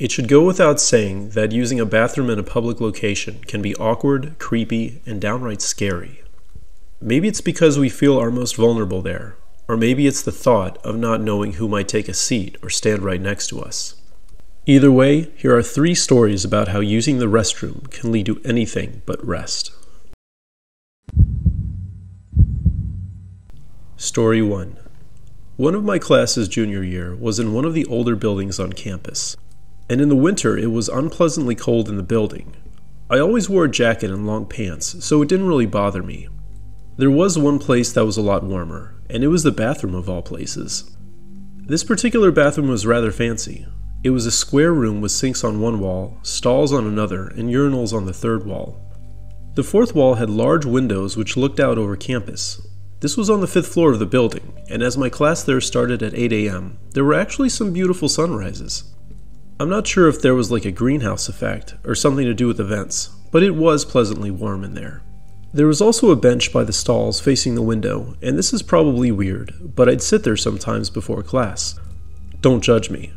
It should go without saying that using a bathroom in a public location can be awkward, creepy, and downright scary. Maybe it's because we feel our most vulnerable there, or maybe it's the thought of not knowing who might take a seat or stand right next to us. Either way, here are 3 stories about how using the restroom can lead to anything but rest. Story 1. One of my classes junior year was in one of the older buildings on campus, and in the winter it was unpleasantly cold in the building. I always wore a jacket and long pants, so it didn't really bother me. There was one place that was a lot warmer, and it was the bathroom of all places. This particular bathroom was rather fancy. It was a square room with sinks on one wall, stalls on another, and urinals on the third wall. The 4th wall had large windows which looked out over campus. This was on the 5th floor of the building, and as my class there started at 8 a.m., there were actually some beautiful sunrises. I'm not sure if there was like a greenhouse effect or something to do with the vents, but it was pleasantly warm in there. There was also a bench by the stalls facing the window, and this is probably weird, but I'd sit there sometimes before class. Don't judge me.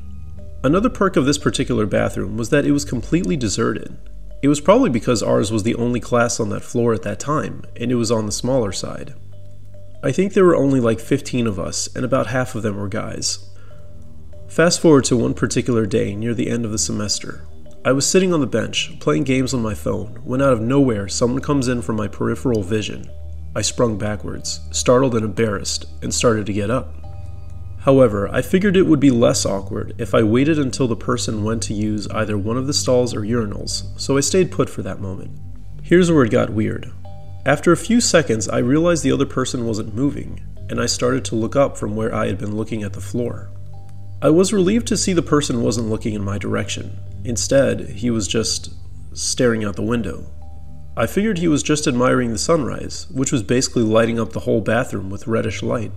Another perk of this particular bathroom was that it was completely deserted. It was probably because ours was the only class on that floor at that time, and it was on the smaller side. I think there were only like 15 of us, and about half of them were guys. Fast forward to one particular day near the end of the semester. I was sitting on the bench, playing games on my phone, when out of nowhere someone comes in from my peripheral vision. I sprung backwards, startled and embarrassed, and started to get up. However, I figured it would be less awkward if I waited until the person went to use either one of the stalls or urinals, so I stayed put for that moment. Here's where it got weird. After a few seconds, I realized the other person wasn't moving, and I started to look up from where I had been looking at the floor. I was relieved to see the person wasn't looking in my direction. Instead, he was just staring out the window. I figured he was just admiring the sunrise, which was basically lighting up the whole bathroom with reddish light.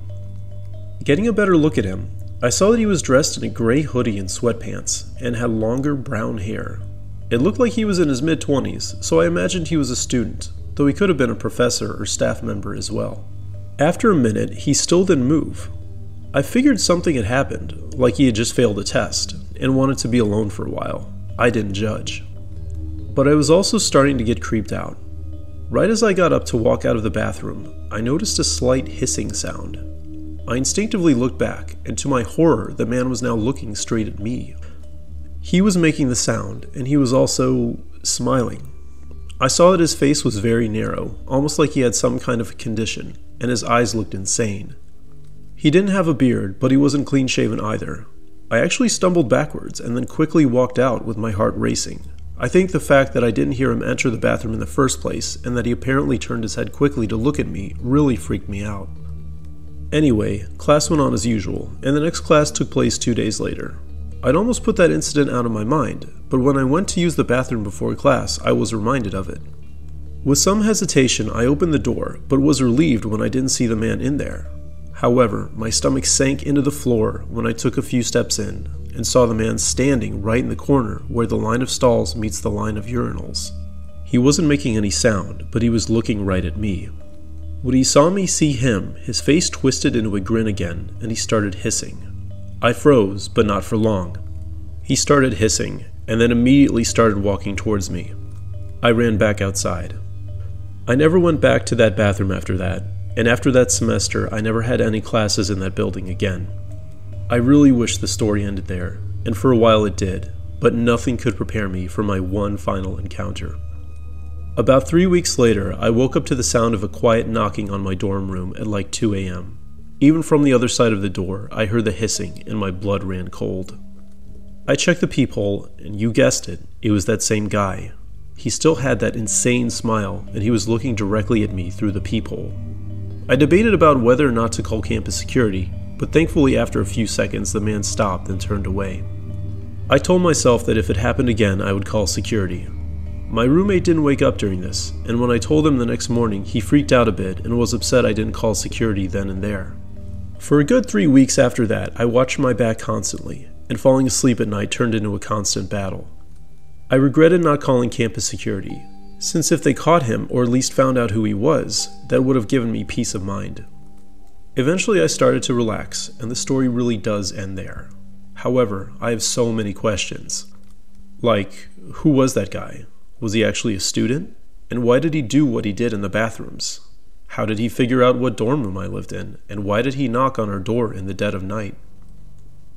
Getting a better look at him, I saw that he was dressed in a gray hoodie and sweatpants, and had longer brown hair. It looked like he was in his mid-20s, so I imagined he was a student, though he could have been a professor or staff member as well. After a minute, he still didn't move. I figured something had happened, like he had just failed a test, and wanted to be alone for a while. I didn't judge. But I was also starting to get creeped out. Right as I got up to walk out of the bathroom, I noticed a slight hissing sound. I instinctively looked back, and to my horror, the man was now looking straight at me. He was making the sound, and he was also smiling. I saw that his face was very narrow, almost like he had some kind of condition, and his eyes looked insane. He didn't have a beard, but he wasn't clean-shaven either. I actually stumbled backwards and then quickly walked out with my heart racing. I think the fact that I didn't hear him enter the bathroom in the first place, and that he apparently turned his head quickly to look at me, really freaked me out. Anyway, class went on as usual, and the next class took place 2 days later. I'd almost put that incident out of my mind, but when I went to use the bathroom before class, I was reminded of it. With some hesitation, I opened the door, but was relieved when I didn't see the man in there. However, my stomach sank into the floor when I took a few steps in, and saw the man standing right in the corner where the line of stalls meets the line of urinals. He wasn't making any sound, but he was looking right at me. When he saw me see him, his face twisted into a grin again, and he started hissing. I froze, but not for long. He started hissing, and then immediately started walking towards me. I ran back outside. I never went back to that bathroom after that, and after that semester, I never had any classes in that building again. I really wish the story ended there, and for a while it did, but nothing could prepare me for my one final encounter. About 3 weeks later, I woke up to the sound of a quiet knocking on my dorm room at like 2 a.m. Even from the other side of the door, I heard the hissing and my blood ran cold. I checked the peephole, and you guessed it, it was that same guy. He still had that insane smile, and he was looking directly at me through the peephole. I debated about whether or not to call campus security, but thankfully after a few seconds the man stopped and turned away. I told myself that if it happened again I would call security. My roommate didn't wake up during this, and when I told him the next morning he freaked out a bit and was upset I didn't call security then and there. For a good 3 weeks after that, I watched my back constantly, and falling asleep at night turned into a constant battle. I regretted not calling campus security, since if they caught him or at least found out who he was, that would have given me peace of mind. Eventually I started to relax, and the story really does end there. However, I have so many questions. Like, who was that guy? Was he actually a student? And why did he do what he did in the bathrooms? How did he figure out what dorm room I lived in? And why did he knock on our door in the dead of night?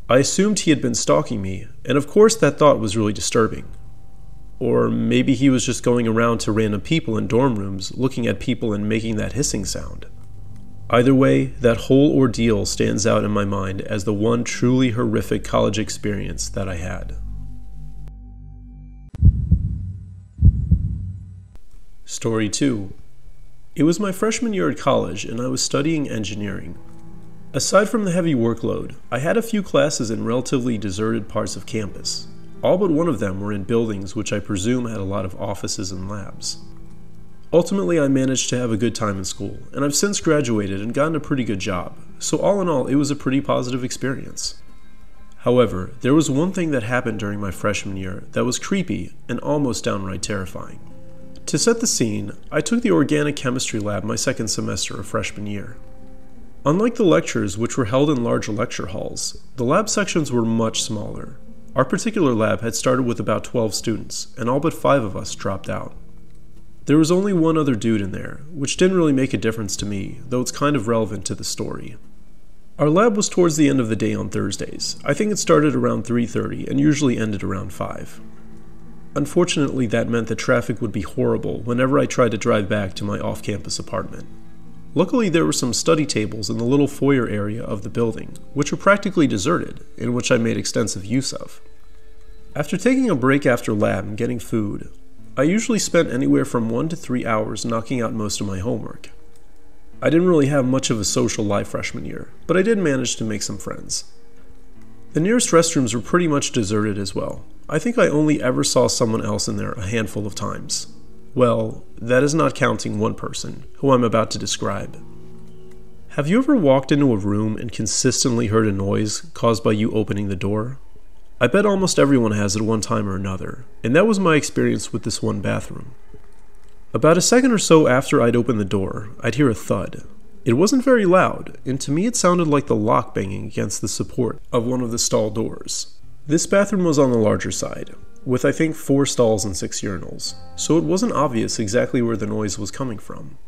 I assumed he had been stalking me, and of course that thought was really disturbing. Or maybe he was just going around to random people in dorm rooms, looking at people and making that hissing sound. Either way, that whole ordeal stands out in my mind as the one truly horrific college experience that I had. Story 2. It was my freshman year at college and I was studying engineering. Aside from the heavy workload, I had a few classes in relatively deserted parts of campus. All but one of them were in buildings which I presume had a lot of offices and labs. Ultimately, I managed to have a good time in school, and I've since graduated and gotten a pretty good job, so all in all, it was a pretty positive experience. However, there was one thing that happened during my freshman year that was creepy and almost downright terrifying. To set the scene, I took the organic chemistry lab my second semester of freshman year. Unlike the lectures, which were held in large lecture halls, the lab sections were much smaller. Our particular lab had started with about 12 students, and all but 5 of us dropped out. There was only one other dude in there, which didn't really make a difference to me, though it's kind of relevant to the story. Our lab was towards the end of the day on Thursdays. I think it started around 3:30 and usually ended around 5. Unfortunately, that meant that traffic would be horrible whenever I tried to drive back to my off-campus apartment. Luckily, there were some study tables in the little foyer area of the building, which were practically deserted, and which I made extensive use of. After taking a break after lab and getting food, I usually spent anywhere from 1 to 3 hours knocking out most of my homework. I didn't really have much of a social life freshman year, but I did manage to make some friends. The nearest restrooms were pretty much deserted as well. I think I only ever saw someone else in there a handful of times. Well, that is not counting one person, who I'm about to describe. Have you ever walked into a room and consistently heard a noise caused by you opening the door? I bet almost everyone has at one time or another, and that was my experience with this one bathroom. About a second or so after I'd opened the door, I'd hear a thud. It wasn't very loud, and to me it sounded like the lock banging against the support of one of the stall doors. This bathroom was on the larger side, with I think 4 stalls and 6 urinals, so it wasn't obvious exactly where the noise was coming from.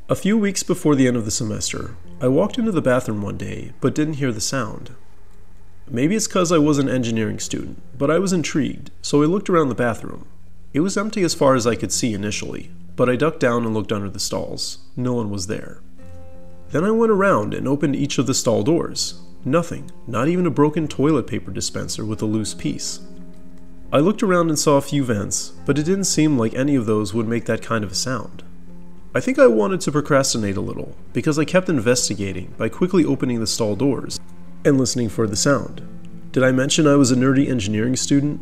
A few weeks before the end of the semester, I walked into the bathroom one day, but didn't hear the sound. Maybe it's because I was an engineering student, but I was intrigued, so I looked around the bathroom. It was empty as far as I could see initially, but I ducked down and looked under the stalls. No one was there. Then I went around and opened each of the stall doors. Nothing, not even a broken toilet paper dispenser with a loose piece. I looked around and saw a few vents, but it didn't seem like any of those would make that kind of a sound. I think I wanted to procrastinate a little, because I kept investigating by quickly opening the stall doors and listening for the sound. Did I mention I was a nerdy engineering student?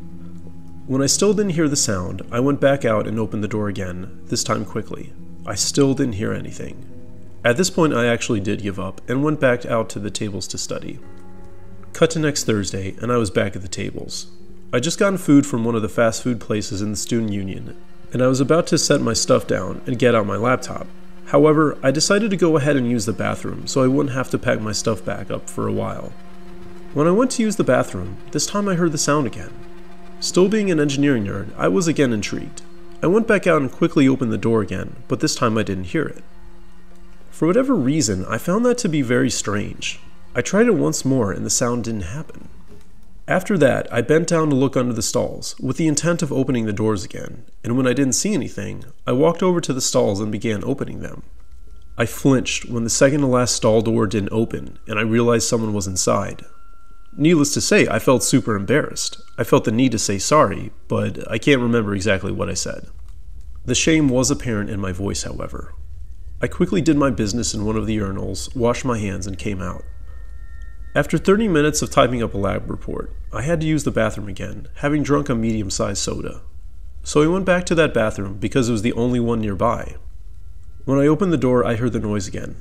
When I still didn't hear the sound, I went back out and opened the door again, this time quickly. I still didn't hear anything. At this point, I actually did give up and went back out to the tables to study. Cut to next Thursday, and I was back at the tables. I'd just gotten food from one of the fast food places in the student union, and I was about to set my stuff down and get out my laptop. However, I decided to go ahead and use the bathroom so I wouldn't have to pack my stuff back up for a while. When I went to use the bathroom, this time I heard the sound again. Still being an engineering nerd, I was again intrigued. I went back out and quickly opened the door again, but this time I didn't hear it. For whatever reason, I found that to be very strange. I tried it once more and the sound didn't happen. After that, I bent down to look under the stalls, with the intent of opening the doors again, and when I didn't see anything, I walked over to the stalls and began opening them. I flinched when the second to last stall door didn't open, and I realized someone was inside. Needless to say, I felt super embarrassed. I felt the need to say sorry, but I can't remember exactly what I said. The shame was apparent in my voice, however. I quickly did my business in one of the urinals, washed my hands, and came out. After 30 minutes of typing up a lab report, I had to use the bathroom again, having drunk a medium-sized soda. So I went back to that bathroom because it was the only one nearby. When I opened the door, I heard the noise again.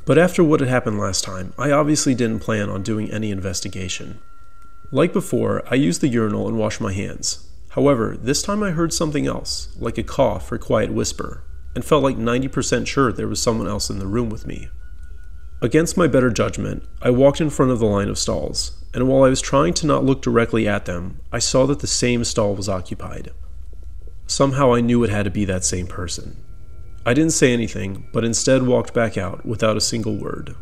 But after what had happened last time, I obviously didn't plan on doing any investigation. Like before, I used the urinal and washed my hands. However, this time I heard something else, like a cough or quiet whisper, and felt like 90% sure there was someone else in the room with me. Against my better judgment, I walked in front of the line of stalls, and while I was trying to not look directly at them, I saw that the same stall was occupied. Somehow I knew it had to be that same person. I didn't say anything, but instead walked back out without a single word.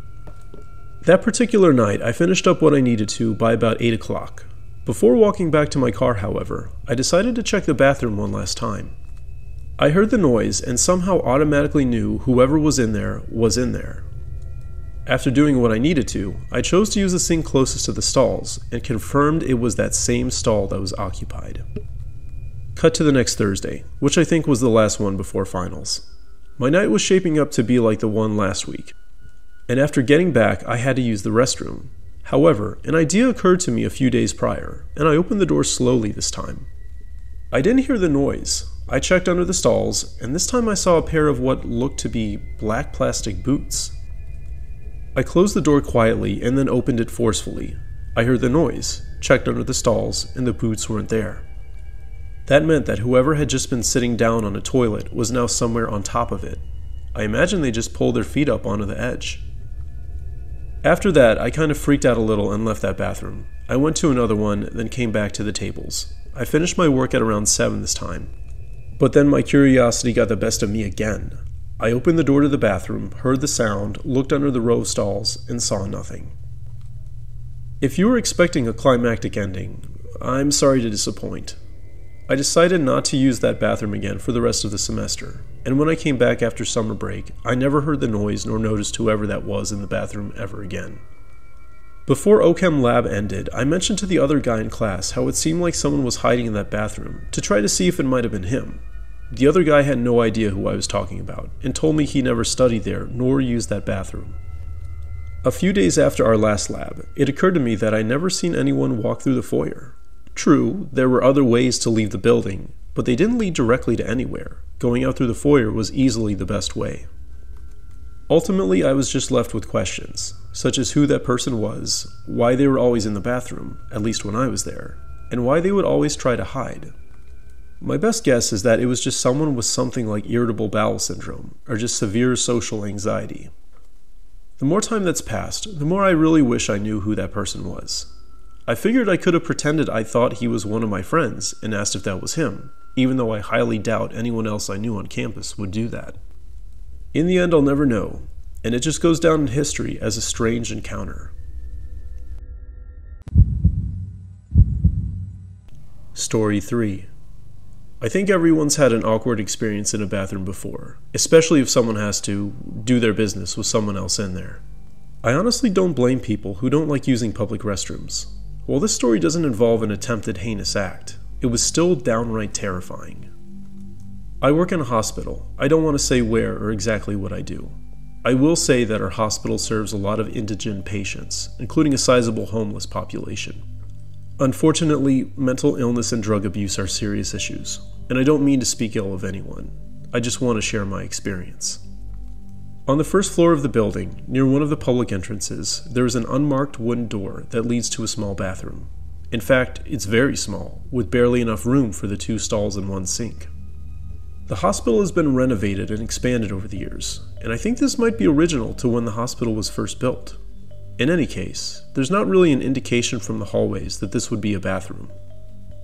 That particular night, I finished up what I needed to by about 8 o'clock. Before walking back to my car, however, I decided to check the bathroom one last time. I heard the noise and somehow automatically knew whoever was in there was in there. After doing what I needed to, I chose to use the sink closest to the stalls and confirmed it was that same stall that was occupied. Cut to the next Thursday, which I think was the last one before finals. My night was shaping up to be like the one last week, and after getting back, I had to use the restroom. However, an idea occurred to me a few days prior, and I opened the door slowly this time. I didn't hear the noise. I checked under the stalls, and this time I saw a pair of what looked to be black plastic boots. I closed the door quietly and then opened it forcefully. I heard the noise, checked under the stalls, and the boots weren't there. That meant that whoever had just been sitting down on a toilet was now somewhere on top of it. I imagine they just pulled their feet up onto the edge. After that, I kind of freaked out a little and left that bathroom. I went to another one, then came back to the tables. I finished my work at around 7 this time. But then my curiosity got the best of me again. I opened the door to the bathroom, heard the sound, looked under the row of stalls, and saw nothing. If you were expecting a climactic ending, I'm sorry to disappoint. I decided not to use that bathroom again for the rest of the semester, and when I came back after summer break, I never heard the noise nor noticed whoever that was in the bathroom ever again. Before OChem lab ended, I mentioned to the other guy in class how it seemed like someone was hiding in that bathroom to try to see if it might have been him. The other guy had no idea who I was talking about, and told me he never studied there nor used that bathroom. A few days after our last lab, it occurred to me that I'd never seen anyone walk through the foyer. True, there were other ways to leave the building, but they didn't lead directly to anywhere. Going out through the foyer was easily the best way. Ultimately, I was just left with questions, such as who that person was, why they were always in the bathroom, at least when I was there, and why they would always try to hide. My best guess is that it was just someone with something like irritable bowel syndrome, or just severe social anxiety. The more time that's passed, the more I really wish I knew who that person was. I figured I could have pretended I thought he was one of my friends and asked if that was him, even though I highly doubt anyone else I knew on campus would do that. In the end, I'll never know, and it just goes down in history as a strange encounter. Story 3. I think everyone's had an awkward experience in a bathroom before, especially if someone has to do their business with someone else in there. I honestly don't blame people who don't like using public restrooms. While this story doesn't involve an attempted heinous act, it was still downright terrifying. I work in a hospital. I don't want to say where or exactly what I do. I will say that our hospital serves a lot of indigent patients, including a sizable homeless population. Unfortunately, mental illness and drug abuse are serious issues, and I don't mean to speak ill of anyone. I just want to share my experience. On the first floor of the building, near one of the public entrances, there is an unmarked wooden door that leads to a small bathroom. In fact, it's very small, with barely enough room for the 2 stalls and 1 sink. The hospital has been renovated and expanded over the years, and I think this might be original to when the hospital was first built. In any case, there's not really an indication from the hallways that this would be a bathroom.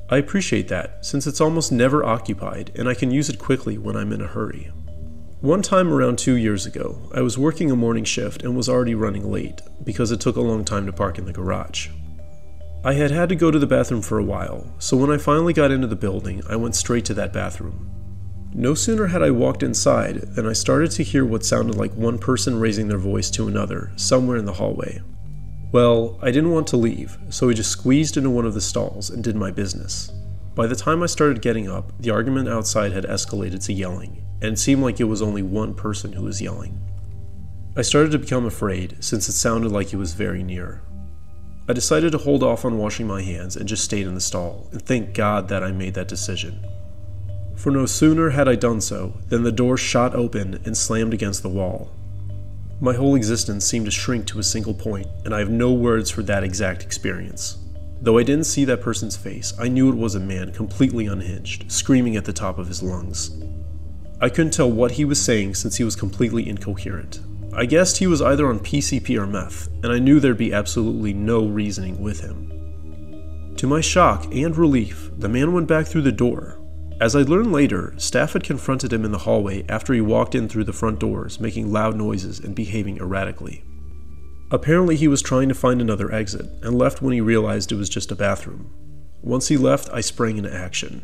I appreciate that, since it's almost never occupied and I can use it quickly when I'm in a hurry. One time around 2 years ago, I was working a morning shift and was already running late because it took a long time to park in the garage. I had had to go to the bathroom for a while, so when I finally got into the building, I went straight to that bathroom. No sooner had I walked inside than I started to hear what sounded like one person raising their voice to another somewhere in the hallway. Well, I didn't want to leave, so I just squeezed into one of the stalls and did my business. By the time I started getting up, the argument outside had escalated to yelling, and it seemed like it was only one person who was yelling. I started to become afraid, since it sounded like it was very near. I decided to hold off on washing my hands and just stayed in the stall, and thank God that I made that decision. For no sooner had I done so than the door shot open and slammed against the wall. My whole existence seemed to shrink to a single point, and I have no words for that exact experience. Though I didn't see that person's face, I knew it was a man completely unhinged, screaming at the top of his lungs. I couldn't tell what he was saying since he was completely incoherent. I guessed he was either on PCP or meth, and I knew there'd be absolutely no reasoning with him. To my shock and relief, the man went back through the door. As I learned later, staff had confronted him in the hallway after he walked in through the front doors, making loud noises and behaving erratically. Apparently he was trying to find another exit, and left when he realized it was just a bathroom. Once he left, I sprang into action.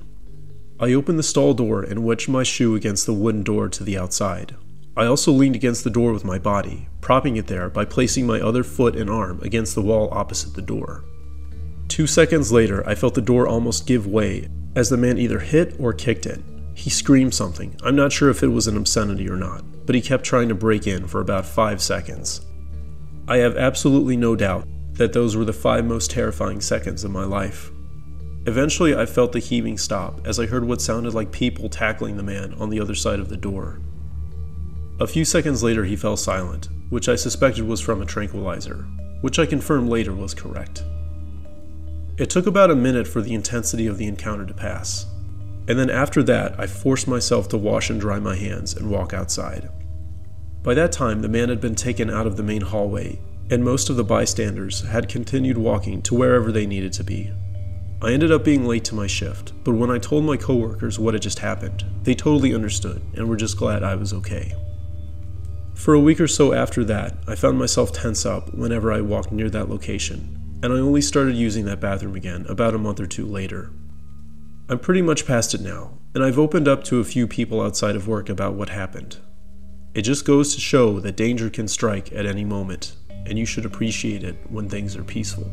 I opened the stall door and wedged my shoe against the wooden door to the outside. I also leaned against the door with my body, propping it there by placing my other foot and arm against the wall opposite the door. 2 seconds later, I felt the door almost give way as the man either hit or kicked it. He screamed something. I'm not sure if it was an obscenity or not, but he kept trying to break in for about 5 seconds. I have absolutely no doubt that those were the 5 most terrifying seconds of my life. Eventually, I felt the heaving stop as I heard what sounded like people tackling the man on the other side of the door. A few seconds later, he fell silent, which I suspected was from a tranquilizer, which I confirmed later was correct. It took about a minute for the intensity of the encounter to pass, and then after that, I forced myself to wash and dry my hands and walk outside. By that time, the man had been taken out of the main hallway, and most of the bystanders had continued walking to wherever they needed to be. I ended up being late to my shift, but when I told my coworkers what had just happened, they totally understood and were just glad I was okay. For a week or so after that, I found myself tense up whenever I walked near that location, and I only started using that bathroom again about a month or 2 later. I'm pretty much past it now, and I've opened up to a few people outside of work about what happened. It just goes to show that danger can strike at any moment, and you should appreciate it when things are peaceful.